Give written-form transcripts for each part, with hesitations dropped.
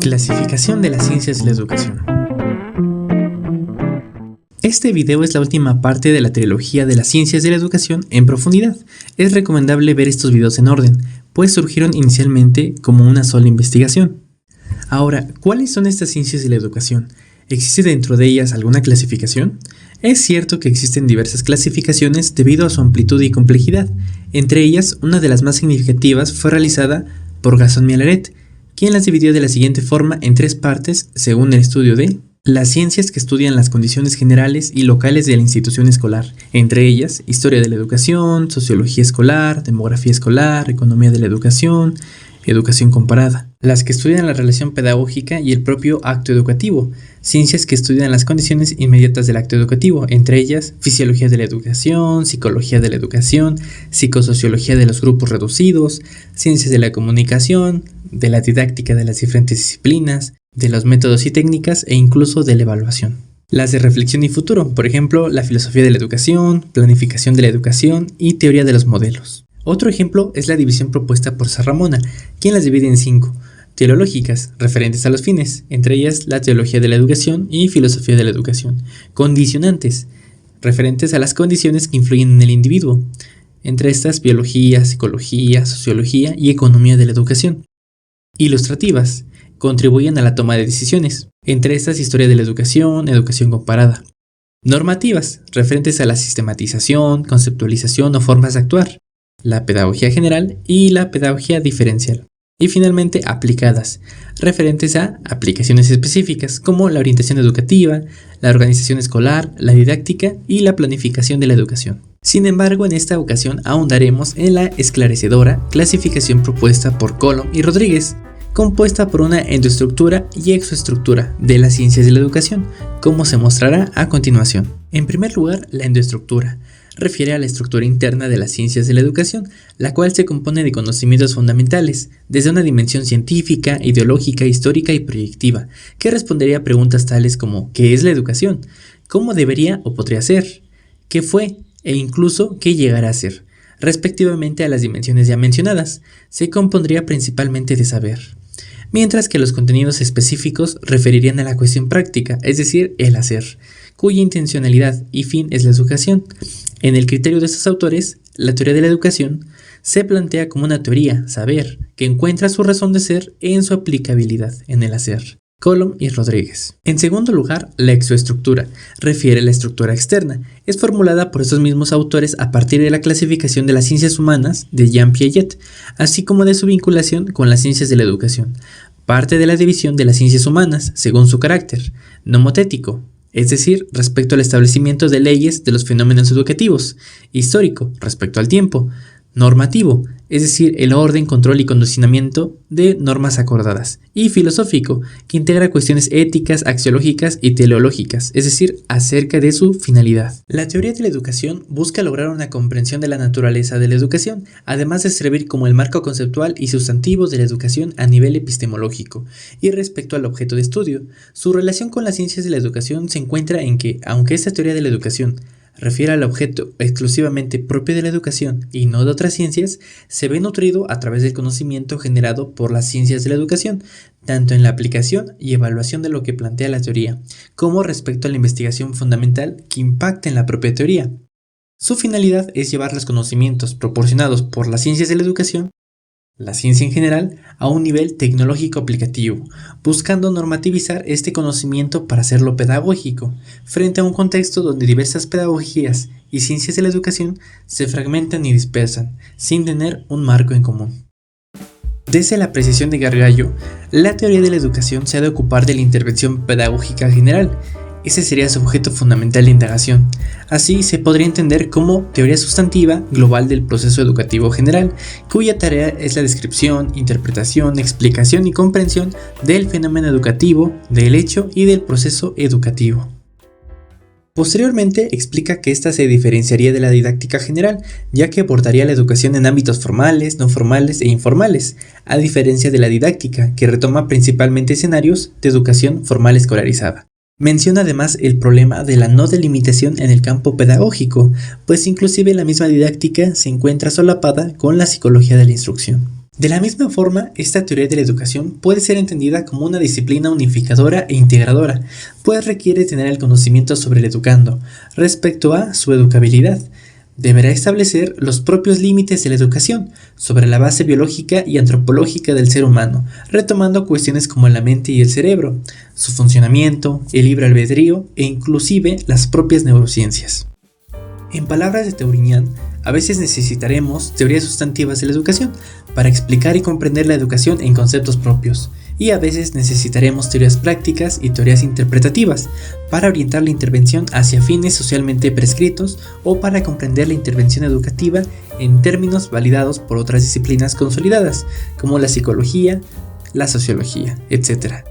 Clasificación de las ciencias de la educación. Este video es la última parte de la trilogía de las ciencias de la educación en profundidad. Es recomendable ver estos videos en orden, pues surgieron inicialmente como una sola investigación. Ahora, ¿cuáles son estas ciencias de la educación? ¿Existe dentro de ellas alguna clasificación? Es cierto que existen diversas clasificaciones debido a su amplitud y complejidad. Entre ellas, una de las más significativas fue realizada por Gaston Millaret, quien las dividió de la siguiente forma en tres partes según el estudio de las ciencias que estudian las condiciones generales y locales de la institución escolar, entre ellas historia de la educación, sociología escolar, demografía escolar, economía de la educación, educación comparada, las que estudian la relación pedagógica y el propio acto educativo, ciencias que estudian las condiciones inmediatas del acto educativo, entre ellas fisiología de la educación, psicología de la educación, psicosociología de los grupos reducidos, ciencias de la comunicación, de la didáctica de las diferentes disciplinas, de los métodos y técnicas e incluso de la evaluación. Las de reflexión y futuro, por ejemplo, la filosofía de la educación, planificación de la educación y teoría de los modelos. Otro ejemplo es la división propuesta por Sarramona, quien las divide en 5. Teleológicas, referentes a los fines, entre ellas la teología de la educación y filosofía de la educación. Condicionantes, referentes a las condiciones que influyen en el individuo, entre estas biología, psicología, sociología y economía de la educación. Ilustrativas, contribuyen a la toma de decisiones, entre estas historia de la educación, educación comparada. Normativas, referentes a la sistematización, conceptualización o formas de actuar, la pedagogía general y la pedagogía diferencial. Y finalmente aplicadas, referentes a aplicaciones específicas como la orientación educativa, la organización escolar, la didáctica y la planificación de la educación. Sin embargo, en esta ocasión ahondaremos en la esclarecedora clasificación propuesta por Colom y Rodríguez, compuesta por una endoestructura y exoestructura de las ciencias de la educación, como se mostrará a continuación. En primer lugar, la endoestructura refiere a la estructura interna de las ciencias de la educación, la cual se compone de conocimientos fundamentales, desde una dimensión científica, ideológica, histórica y proyectiva, que respondería a preguntas tales como ¿qué es la educación?, ¿cómo debería o podría ser?, ¿qué fue?, e incluso ¿qué llegará a ser?, respectivamente a las dimensiones ya mencionadas. Se compondría principalmente de saber, mientras que los contenidos específicos referirían a la cuestión práctica, es decir, el hacer, cuya intencionalidad y fin es la educación. En el criterio de estos autores, la teoría de la educación se plantea como una teoría, saber, que encuentra su razón de ser en su aplicabilidad en el hacer. Colom y Rodríguez. En segundo lugar, la exoestructura refiere a la estructura externa. Es formulada por estos mismos autores a partir de la clasificación de las ciencias humanas de Jean Piaget, así como de su vinculación con las ciencias de la educación. Parte de la división de las ciencias humanas según su carácter nomotético, es decir, respecto al establecimiento de leyes de los fenómenos educativos, histórico, respecto al tiempo, normativo, es decir, el orden, control y condicionamiento de normas acordadas, y filosófico, que integra cuestiones éticas, axiológicas y teleológicas, es decir, acerca de su finalidad. La teoría de la educación busca lograr una comprensión de la naturaleza de la educación, además de servir como el marco conceptual y sustantivo de la educación a nivel epistemológico, y respecto al objeto de estudio. Su relación con las ciencias de la educación se encuentra en que, aunque esta teoría de la educación refiere al objeto exclusivamente propio de la educación y no de otras ciencias, se ve nutrido a través del conocimiento generado por las ciencias de la educación, tanto en la aplicación y evaluación de lo que plantea la teoría, como respecto a la investigación fundamental que impacta en la propia teoría. Su finalidad es llevar los conocimientos proporcionados por las ciencias de la educación, la ciencia en general, a un nivel tecnológico aplicativo, buscando normativizar este conocimiento para hacerlo pedagógico, frente a un contexto donde diversas pedagogías y ciencias de la educación se fragmentan y dispersan, sin tener un marco en común. Desde la apreciación de Gargallo, la teoría de la educación se ha de ocupar de la intervención pedagógica general. Ese sería su objeto fundamental de indagación. Así se podría entender como teoría sustantiva global del proceso educativo general, cuya tarea es la descripción, interpretación, explicación y comprensión del fenómeno educativo, del hecho y del proceso educativo. Posteriormente explica que ésta se diferenciaría de la didáctica general, ya que abordaría la educación en ámbitos formales, no formales e informales, a diferencia de la didáctica, que retoma principalmente escenarios de educación formal escolarizada. Menciona además el problema de la no delimitación en el campo pedagógico, pues inclusive la misma didáctica se encuentra solapada con la psicología de la instrucción. De la misma forma, esta teoría de la educación puede ser entendida como una disciplina unificadora e integradora, pues requiere tener el conocimiento sobre el educando respecto a su educabilidad. Deberá establecer los propios límites de la educación sobre la base biológica y antropológica del ser humano, retomando cuestiones como la mente y el cerebro, su funcionamiento, el libre albedrío e inclusive las propias neurociencias. En palabras de Teurignan, a veces necesitaremos teorías sustantivas de la educación para explicar y comprender la educación en conceptos propios, y a veces necesitaremos teorías prácticas y teorías interpretativas para orientar la intervención hacia fines socialmente prescritos o para comprender la intervención educativa en términos validados por otras disciplinas consolidadas, como la psicología, la sociología, etc.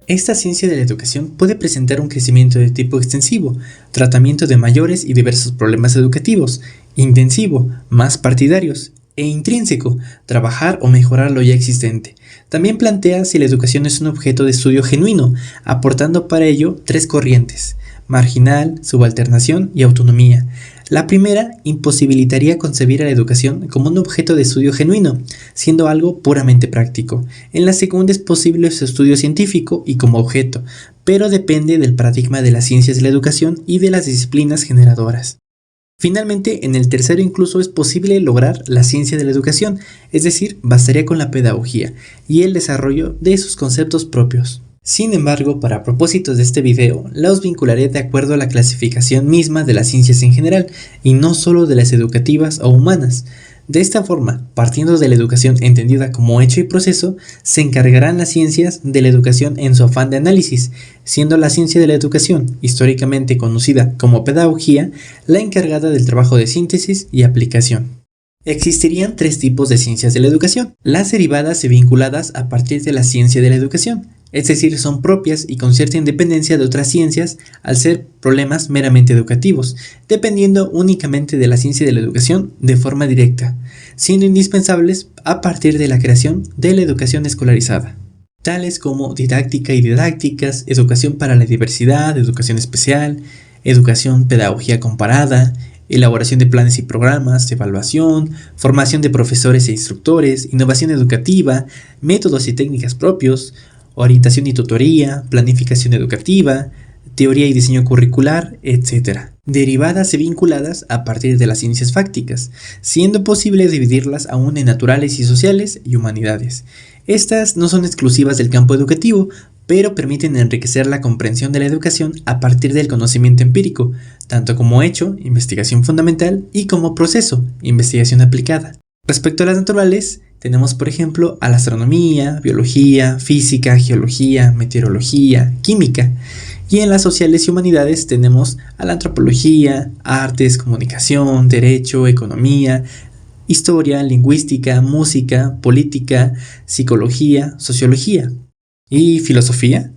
Esta ciencia de la educación puede presentar un crecimiento de tipo extensivo, tratamiento de mayores y diversos problemas educativos, intensivo, más partidarios, e intrínseco, trabajar o mejorar lo ya existente. También plantea si la educación es un objeto de estudio genuino, aportando para ello tres corrientes: marginal, subalternación y autonomía. La primera imposibilitaría concebir a la educación como un objeto de estudio genuino, siendo algo puramente práctico. En la segunda es posible su estudio científico y como objeto, pero depende del paradigma de las ciencias de la educación y de las disciplinas generadoras. Finalmente, en el tercero incluso es posible lograr la ciencia de la educación, es decir, bastaría con la pedagogía y el desarrollo de sus conceptos propios. Sin embargo, para propósitos de este video, los vincularé de acuerdo a la clasificación misma de las ciencias en general, y no solo de las educativas o humanas. De esta forma, partiendo de la educación entendida como hecho y proceso, se encargarán las ciencias de la educación en su afán de análisis, siendo la ciencia de la educación, históricamente conocida como pedagogía, la encargada del trabajo de síntesis y aplicación. Existirían tres tipos de ciencias de la educación: las derivadas y vinculadas a partir de la ciencia de la educación, es decir, son propias y con cierta independencia de otras ciencias al ser problemas meramente educativos, dependiendo únicamente de la ciencia de la educación de forma directa, siendo indispensables a partir de la creación de la educación escolarizada, tales como didáctica y didácticas, educación para la diversidad, educación especial, educación pedagogía comparada, elaboración de planes y programas, evaluación, formación de profesores e instructores, innovación educativa, métodos y técnicas propios, orientación y tutoría, planificación educativa, teoría y diseño curricular, etc. Derivadas y vinculadas a partir de las ciencias fácticas, siendo posible dividirlas aún en naturales y sociales y humanidades. Estas no son exclusivas del campo educativo, pero permiten enriquecer la comprensión de la educación a partir del conocimiento empírico, tanto como hecho, investigación fundamental, y como proceso, investigación aplicada. Respecto a las naturales, tenemos por ejemplo a la astronomía, biología, física, geología, meteorología, química. Y en las sociales y humanidades tenemos a la antropología, artes, comunicación, derecho, economía, historia, lingüística, música, política, psicología, sociología. ¿Y filosofía?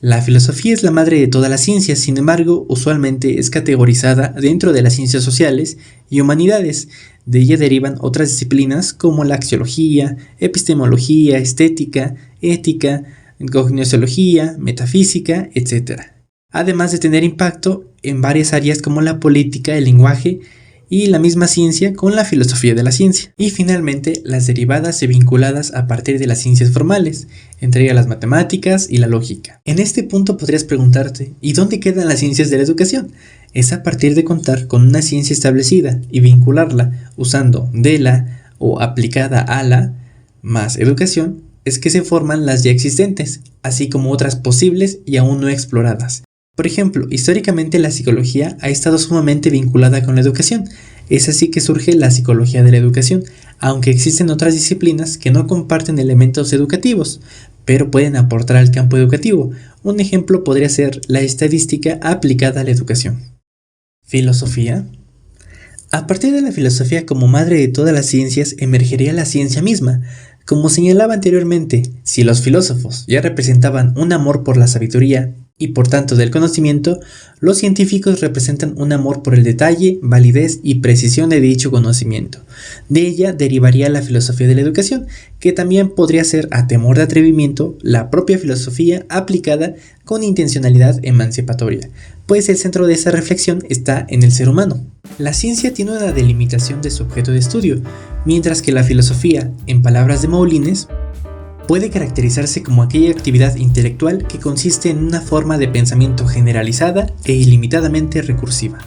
La filosofía es la madre de todas las ciencias, sin embargo, usualmente es categorizada dentro de las ciencias sociales y humanidades. De ella derivan otras disciplinas como la axiología, epistemología, estética, ética, gnoseología, metafísica, etc. Además de tener impacto en varias áreas como la política, el lenguaje y la misma ciencia con la filosofía de la ciencia. Y finalmente, las derivadas y vinculadas a partir de las ciencias formales, entre ellas las matemáticas y la lógica. En este punto podrías preguntarte, ¿y dónde quedan las ciencias de la educación? Es a partir de contar con una ciencia establecida y vincularla usando de la o aplicada a la más educación, es que se forman las ya existentes, así como otras posibles y aún no exploradas. Por ejemplo, históricamente la psicología ha estado sumamente vinculada con la educación. Es así que surge la psicología de la educación, aunque existen otras disciplinas que no comparten elementos educativos, pero pueden aportar al campo educativo. Un ejemplo podría ser la estadística aplicada a la educación. ¿Filosofía? A partir de la filosofía como madre de todas las ciencias emergería la ciencia misma. Como señalaba anteriormente, si los filósofos ya representaban un amor por la sabiduría y por tanto del conocimiento, los científicos representan un amor por el detalle, validez y precisión de dicho conocimiento. De ella derivaría la filosofía de la educación, que también podría ser, a temor de atrevimiento, la propia filosofía aplicada con intencionalidad emancipatoria, pues el centro de esa reflexión está en el ser humano. La ciencia tiene una delimitación de su objeto de estudio, mientras que la filosofía, en palabras de Moulines, puede caracterizarse como aquella actividad intelectual que consiste en una forma de pensamiento generalizada e ilimitadamente recursiva.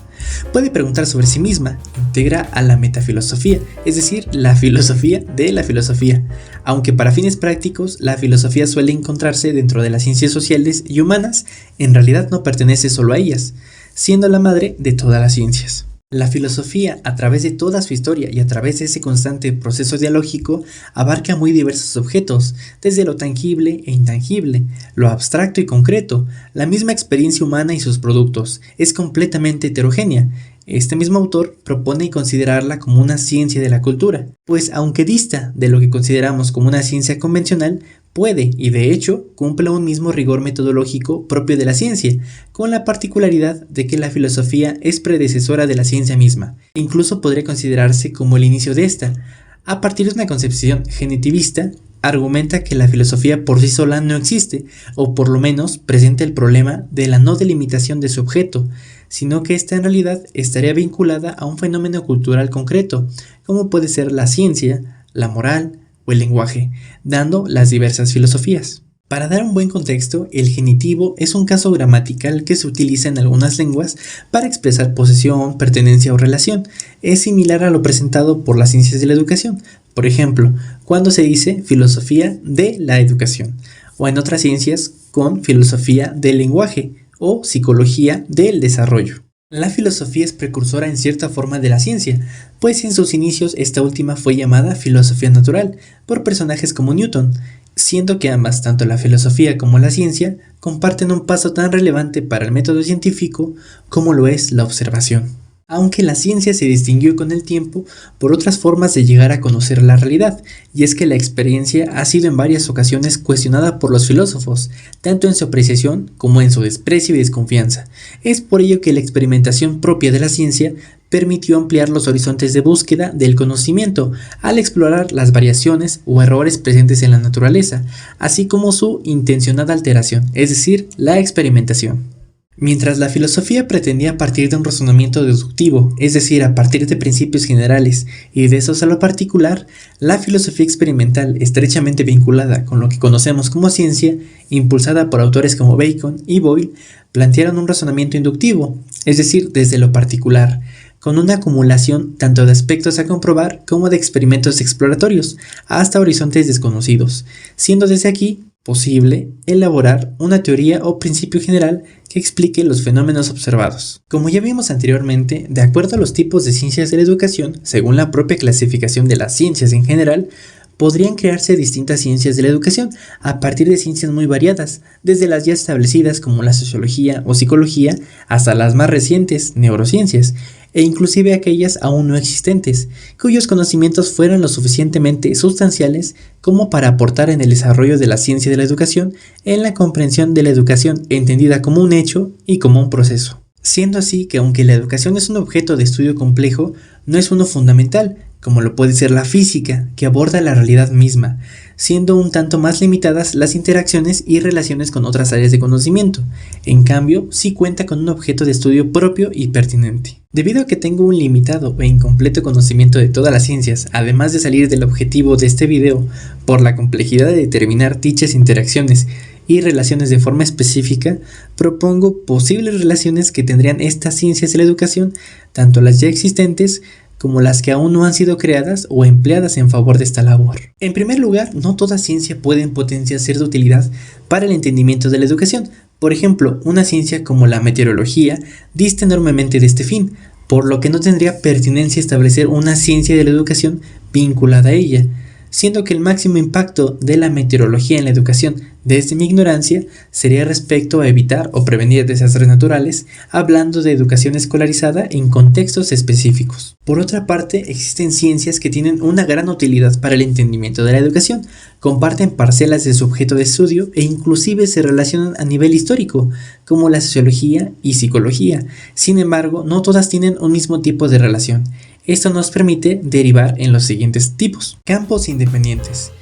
Puede preguntar sobre sí misma, integra a la metafilosofía, es decir, la filosofía de la filosofía, aunque para fines prácticos la filosofía suele encontrarse dentro de las ciencias sociales y humanas, en realidad no pertenece solo a ellas, siendo la madre de todas las ciencias. La filosofía, a través de toda su historia y a través de ese constante proceso dialógico, abarca muy diversos objetos, desde lo tangible e intangible, lo abstracto y concreto. La misma experiencia humana y sus productos es completamente heterogénea. Este mismo autor propone considerarla como una ciencia de la cultura, pues aunque dista de lo que consideramos como una ciencia convencional, puede, y de hecho, cumple un mismo rigor metodológico propio de la ciencia, con la particularidad de que la filosofía es predecesora de la ciencia misma. Incluso podría considerarse como el inicio de esta. A partir de una concepción genitivista, argumenta que la filosofía por sí sola no existe, o por lo menos presenta el problema de la no delimitación de su objeto, sino que ésta en realidad estaría vinculada a un fenómeno cultural concreto, como puede ser la ciencia, la moral, o el lenguaje, dando las diversas filosofías. Para dar un buen contexto, el genitivo es un caso gramatical que se utiliza en algunas lenguas para expresar posesión, pertenencia o relación. Es similar a lo presentado por las ciencias de la educación, por ejemplo, cuando se dice filosofía de la educación, o en otras ciencias con filosofía del lenguaje o psicología del desarrollo. La filosofía es precursora en cierta forma de la ciencia, pues en sus inicios esta última fue llamada filosofía natural por personajes como Newton, siendo que ambas, tanto la filosofía como la ciencia, comparten un paso tan relevante para el método científico como lo es la observación. Aunque la ciencia se distinguió con el tiempo por otras formas de llegar a conocer la realidad, y es que la experiencia ha sido en varias ocasiones cuestionada por los filósofos, tanto en su apreciación como en su desprecio y desconfianza. Es por ello que la experimentación propia de la ciencia permitió ampliar los horizontes de búsqueda del conocimiento al explorar las variaciones o errores presentes en la naturaleza, así como su intencionada alteración, es decir, la experimentación. Mientras la filosofía pretendía partir de un razonamiento deductivo, es decir, a partir de principios generales y de esos a lo particular, la filosofía experimental, estrechamente vinculada con lo que conocemos como ciencia, impulsada por autores como Bacon y Boyle, plantearon un razonamiento inductivo, es decir, desde lo particular, con una acumulación tanto de aspectos a comprobar como de experimentos exploratorios, hasta horizontes desconocidos, siendo desde aquí posible elaborar una teoría o principio general que explique los fenómenos observados. Como ya vimos anteriormente, de acuerdo a los tipos de ciencias de la educación, según la propia clasificación de las ciencias en general, podrían crearse distintas ciencias de la educación a partir de ciencias muy variadas, desde las ya establecidas como la sociología o psicología hasta las más recientes, neurociencias, e inclusive aquellas aún no existentes, cuyos conocimientos fueran lo suficientemente sustanciales como para aportar en el desarrollo de la ciencia de la educación en la comprensión de la educación entendida como un hecho y como un proceso. Siendo así que aunque la educación es un objeto de estudio complejo, no es uno fundamental, como lo puede ser la física, que aborda la realidad misma, siendo un tanto más limitadas las interacciones y relaciones con otras áreas de conocimiento. En cambio, sí cuenta con un objeto de estudio propio y pertinente. Debido a que tengo un limitado e incompleto conocimiento de todas las ciencias, además de salir del objetivo de este video por la complejidad de determinar dichas interacciones y relaciones de forma específica, propongo posibles relaciones que tendrían estas ciencias de la educación, tanto las ya existentes como las que aún no han sido creadas o empleadas en favor de esta labor. En primer lugar, no toda ciencia puede en potencia ser de utilidad para el entendimiento de la educación. Por ejemplo, una ciencia como la meteorología dista enormemente de este fin, por lo que no tendría pertinencia establecer una ciencia de la educación vinculada a ella, siendo que el máximo impacto de la meteorología en la educación desde mi ignorancia sería respecto a evitar o prevenir desastres naturales, hablando de educación escolarizada en contextos específicos. Por otra parte, existen ciencias que tienen una gran utilidad para el entendimiento de la educación, comparten parcelas de su objeto de estudio e inclusive se relacionan a nivel histórico, como la sociología y psicología. Sin embargo, no todas tienen un mismo tipo de relación. Esto nos permite derivar en los siguientes tipos. Campos independientes.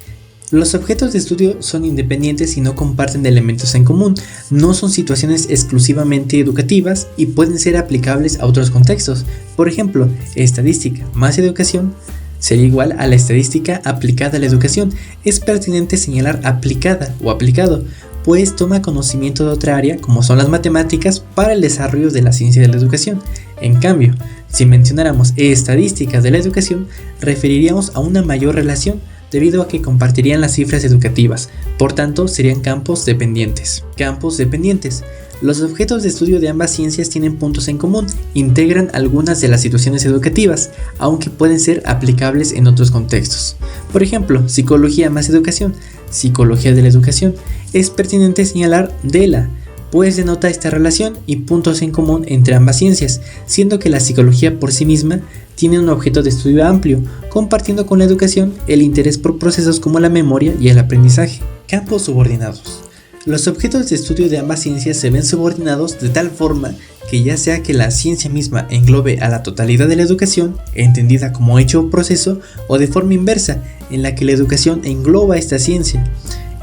Los objetos de estudio son independientes y no comparten elementos en común, no son situaciones exclusivamente educativas y pueden ser aplicables a otros contextos. Por ejemplo, estadística más educación sería igual a la estadística aplicada a la educación. Es pertinente señalar aplicada o aplicado, pues toma conocimiento de otra área como son las matemáticas para el desarrollo de la ciencia de la educación. En cambio, si mencionáramos estadísticas de la educación, referiríamos a una mayor relación debido a que compartirían las cifras educativas, por tanto serían campos dependientes. Campos dependientes. Los objetos de estudio de ambas ciencias tienen puntos en común, integran algunas de las situaciones educativas, aunque pueden ser aplicables en otros contextos. Por ejemplo, psicología más educación, psicología de la educación. Es pertinente señalar DELA, pues denota esta relación y puntos en común entre ambas ciencias, siendo que la psicología por sí misma tiene un objeto de estudio amplio, compartiendo con la educación el interés por procesos como la memoria y el aprendizaje. Campos subordinados. Los objetos de estudio de ambas ciencias se ven subordinados de tal forma que ya sea que la ciencia misma englobe a la totalidad de la educación, entendida como hecho o proceso, o de forma inversa, en la que la educación engloba esta ciencia.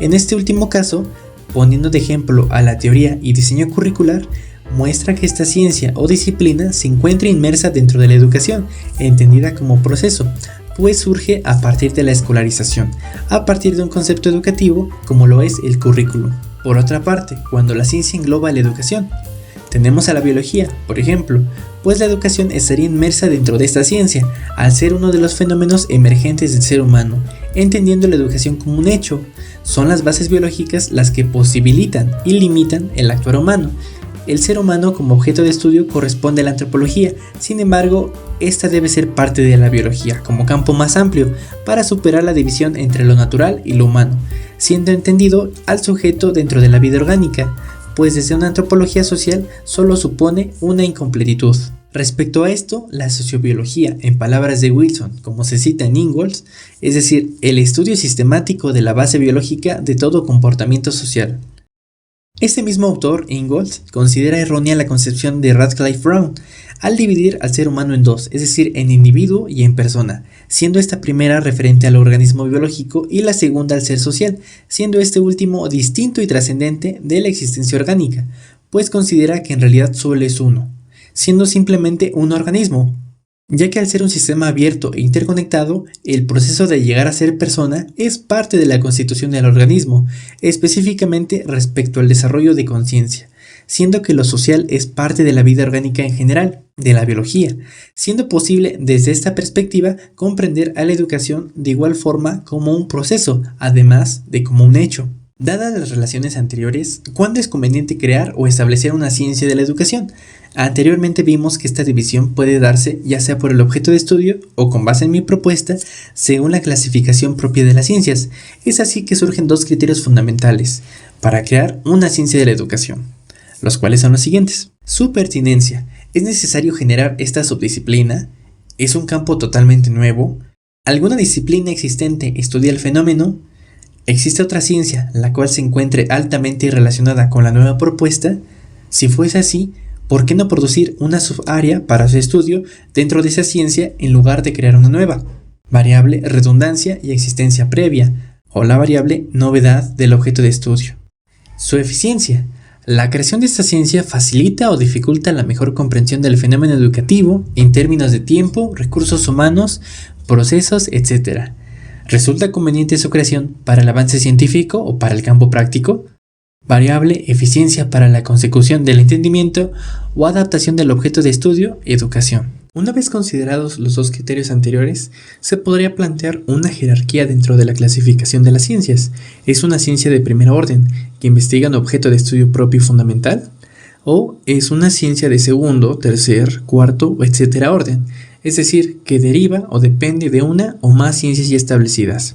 En este último caso, poniendo de ejemplo a la teoría y diseño curricular, muestra que esta ciencia o disciplina se encuentra inmersa dentro de la educación, entendida como proceso, pues surge a partir de la escolarización, a partir de un concepto educativo como lo es el currículum. Por otra parte, cuando la ciencia engloba la educación, tenemos a la biología, por ejemplo, pues la educación estaría inmersa dentro de esta ciencia, al ser uno de los fenómenos emergentes del ser humano, entendiendo la educación como un hecho. Son las bases biológicas las que posibilitan y limitan el actuar humano. El ser humano como objeto de estudio corresponde a la antropología, sin embargo, esta debe ser parte de la biología como campo más amplio para superar la división entre lo natural y lo humano, siendo entendido al sujeto dentro de la vida orgánica, pues desde una antropología social solo supone una incompletitud. Respecto a esto, la sociobiología, en palabras de Wilson, como se cita en Ingalls, es decir, el estudio sistemático de la base biológica de todo comportamiento social. Este mismo autor, Ingalls, considera errónea la concepción de Radcliffe-Brown al dividir al ser humano en dos, es decir, en individuo y en persona, siendo esta primera referente al organismo biológico y la segunda al ser social, siendo este último distinto y trascendente de la existencia orgánica, pues considera que en realidad solo es uno, siendo simplemente un organismo, ya que al ser un sistema abierto e interconectado, el proceso de llegar a ser persona es parte de la constitución del organismo, específicamente respecto al desarrollo de conciencia, siendo que lo social es parte de la vida orgánica en general, de la biología, siendo posible desde esta perspectiva comprender a la educación de igual forma como un proceso, además de como un hecho. Dadas las relaciones anteriores, ¿cuándo es conveniente crear o establecer una ciencia de la educación? Anteriormente vimos que esta división puede darse ya sea por el objeto de estudio o con base en mi propuesta, según la clasificación propia de las ciencias. Es así que surgen dos criterios fundamentales para crear una ciencia de la educación, los cuales son los siguientes. Su pertinencia. ¿Es necesario generar esta subdisciplina? ¿Es un campo totalmente nuevo? ¿Alguna disciplina existente estudia el fenómeno? ¿Existe otra ciencia la cual se encuentre altamente relacionada con la nueva propuesta? Si fuese así, ¿por qué no producir una subárea para su estudio dentro de esa ciencia en lugar de crear una nueva? Variable redundancia y existencia previa, o la variable novedad del objeto de estudio. Su eficiencia. La creación de esta ciencia facilita o dificulta la mejor comprensión del fenómeno educativo en términos de tiempo, recursos humanos, procesos, etc. ¿Resulta conveniente su creación para el avance científico o para el campo práctico? Variable eficiencia para la consecución del entendimiento o adaptación del objeto de estudio, educación. Una vez considerados los dos criterios anteriores, se podría plantear una jerarquía dentro de la clasificación de las ciencias. ¿Es una ciencia de primer orden que investiga un objeto de estudio propio y fundamental? ¿O es una ciencia de segundo, tercer, cuarto, etc. orden? Es decir, que deriva o depende de una o más ciencias ya establecidas.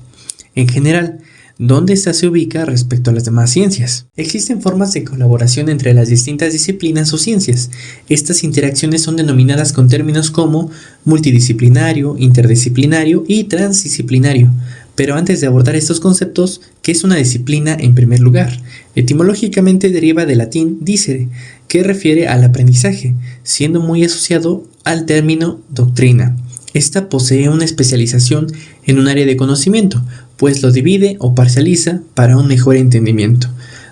En general, ¿dónde ésta se ubica respecto a las demás ciencias? Existen formas de colaboración entre las distintas disciplinas o ciencias. Estas interacciones son denominadas con términos como multidisciplinario, interdisciplinario y transdisciplinario. Pero antes de abordar estos conceptos, ¿qué es una disciplina en primer lugar? Etimológicamente deriva del latín dicere, que refiere al aprendizaje, siendo muy asociado al término doctrina. Esta posee una especialización en un área de conocimiento, pues lo divide o parcializa para un mejor entendimiento.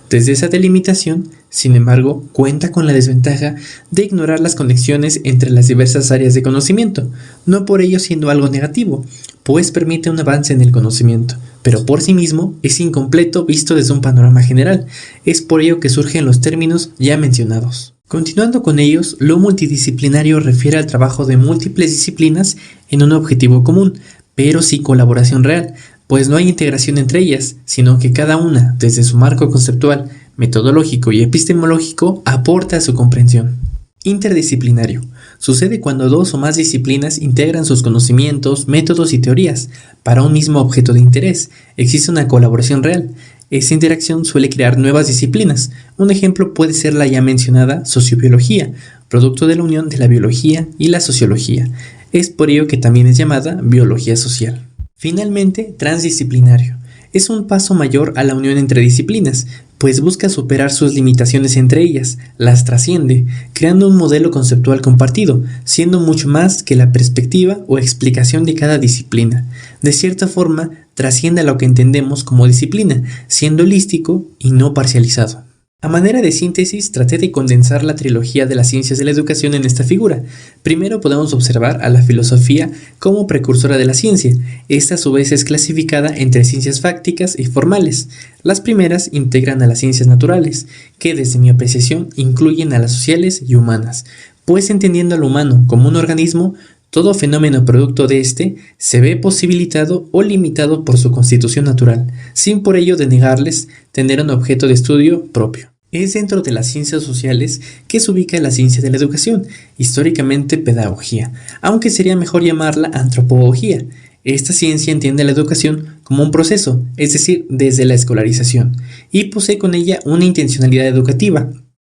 Desde esa delimitación, sin embargo, cuenta con la desventaja de ignorar las conexiones entre las diversas áreas de conocimiento, no por ello siendo algo negativo, pues permite un avance en el conocimiento, pero por sí mismo es incompleto visto desde un panorama general. Es por ello que surgen los términos ya mencionados. Continuando con ellos, lo multidisciplinario refiere al trabajo de múltiples disciplinas en un objetivo común, pero sin colaboración real, pues no hay integración entre ellas, sino que cada una, desde su marco conceptual, metodológico y epistemológico, aporta a su comprensión. Interdisciplinario. Sucede cuando dos o más disciplinas integran sus conocimientos, métodos y teorías para un mismo objeto de interés. Existe una colaboración real. Esta interacción suele crear nuevas disciplinas. Un ejemplo puede ser la ya mencionada sociobiología, producto de la unión de la biología y la sociología. Es por ello que también es llamada biología social. Finalmente, transdisciplinario. Es un paso mayor a la unión entre disciplinas, pues busca superar sus limitaciones entre ellas, las trasciende, creando un modelo conceptual compartido, siendo mucho más que la perspectiva o explicación de cada disciplina. De cierta forma, trasciende a lo que entendemos como disciplina, siendo holístico y no parcializado. A manera de síntesis, traté de condensar la trilogía de las ciencias de la educación en esta figura. Primero podemos observar a la filosofía como precursora de la ciencia. Esta a su vez es clasificada entre ciencias fácticas y formales. Las primeras integran a las ciencias naturales, que desde mi apreciación incluyen a las sociales y humanas, pues entendiendo al humano como un organismo, todo fenómeno producto de éste se ve posibilitado o limitado por su constitución natural, sin por ello denegarles tener un objeto de estudio propio. Es dentro de las ciencias sociales que se ubica la ciencia de la educación, históricamente pedagogía, aunque sería mejor llamarla antropología. Esta ciencia entiende la educación como un proceso, es decir, desde la escolarización, y posee con ella una intencionalidad educativa.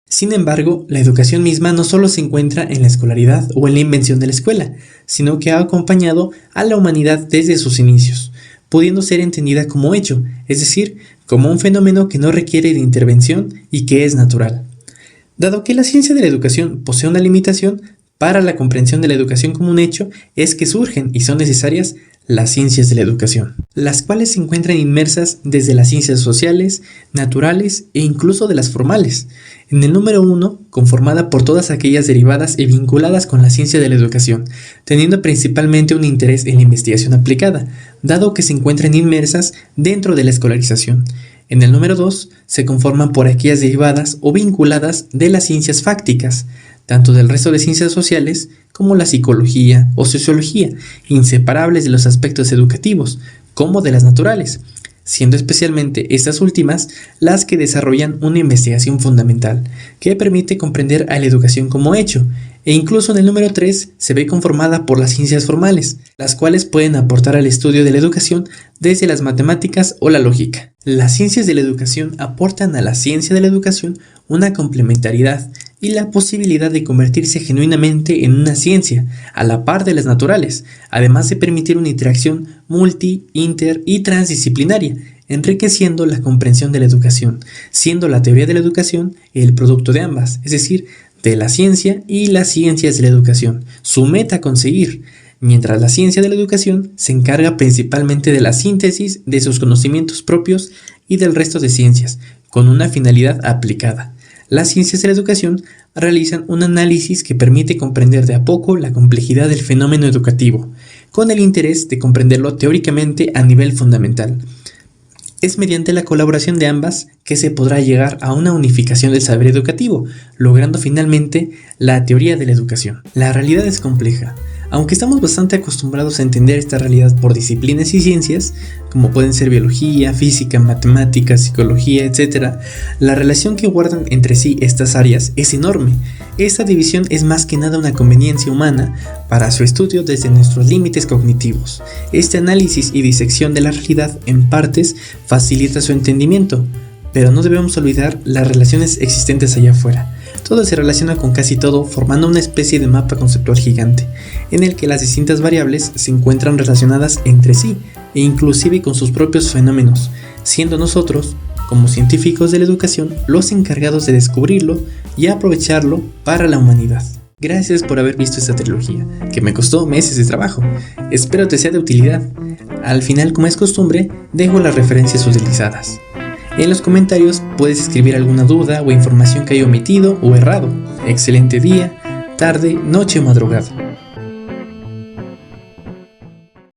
Sin embargo, la educación misma no solo se encuentra en la escolaridad o en la invención de la escuela, sino que ha acompañado a la humanidad desde sus inicios, pudiendo ser entendida como hecho, es decir, como un fenómeno que no requiere de intervención y que es natural. Dado que la ciencia de la educación posee una limitación, para la comprensión de la educación como un hecho es que surgen y son necesarias las ciencias de la educación, las cuales se encuentran inmersas desde las ciencias sociales, naturales e incluso de las formales. En el número 1, conformada por todas aquellas derivadas y vinculadas con la ciencia de la educación, teniendo principalmente un interés en la investigación aplicada, dado que se encuentran inmersas dentro de la escolarización. En el número 2, se conforman por aquellas derivadas o vinculadas de las ciencias fácticas, tanto del resto de ciencias sociales como la psicología o sociología, inseparables de los aspectos educativos, como de las naturales, siendo especialmente estas últimas las que desarrollan una investigación fundamental, que permite comprender a la educación como hecho, e incluso en el número 3 se ve conformada por las ciencias formales, las cuales pueden aportar al estudio de la educación desde las matemáticas o la lógica. Las ciencias de la educación aportan a la ciencia de la educación una complementariedad y la posibilidad de convertirse genuinamente en una ciencia, a la par de las naturales, además de permitir una interacción multi, inter y transdisciplinaria, enriqueciendo la comprensión de la educación, siendo la teoría de la educación el producto de ambas, es decir, de la ciencia y las ciencias de la educación, su meta a conseguir, mientras la ciencia de la educación se encarga principalmente de la síntesis de sus conocimientos propios y del resto de ciencias, con una finalidad aplicada. Las ciencias de la educación realizan un análisis que permite comprender de a poco la complejidad del fenómeno educativo, con el interés de comprenderlo teóricamente a nivel fundamental. Es mediante la colaboración de ambas que se podrá llegar a una unificación del saber educativo, logrando finalmente la teoría de la educación. La realidad es compleja. Aunque estamos bastante acostumbrados a entender esta realidad por disciplinas y ciencias, como pueden ser biología, física, matemáticas, psicología, etc., la relación que guardan entre sí estas áreas es enorme. Esta división es más que nada una conveniencia humana para su estudio desde nuestros límites cognitivos. Este análisis y disección de la realidad en partes facilita su entendimiento, pero no debemos olvidar las relaciones existentes allá afuera. Todo se relaciona con casi todo, formando una especie de mapa conceptual gigante, en el que las distintas variables se encuentran relacionadas entre sí e inclusive con sus propios fenómenos, siendo nosotros, como científicos de la educación, los encargados de descubrirlo y aprovecharlo para la humanidad. Gracias por haber visto esta trilogía, que me costó meses de trabajo. Espero te sea de utilidad. Al final, como es costumbre, dejo las referencias utilizadas. En los comentarios puedes escribir alguna duda o información que haya omitido o errado. Excelente día, tarde, noche o madrugada.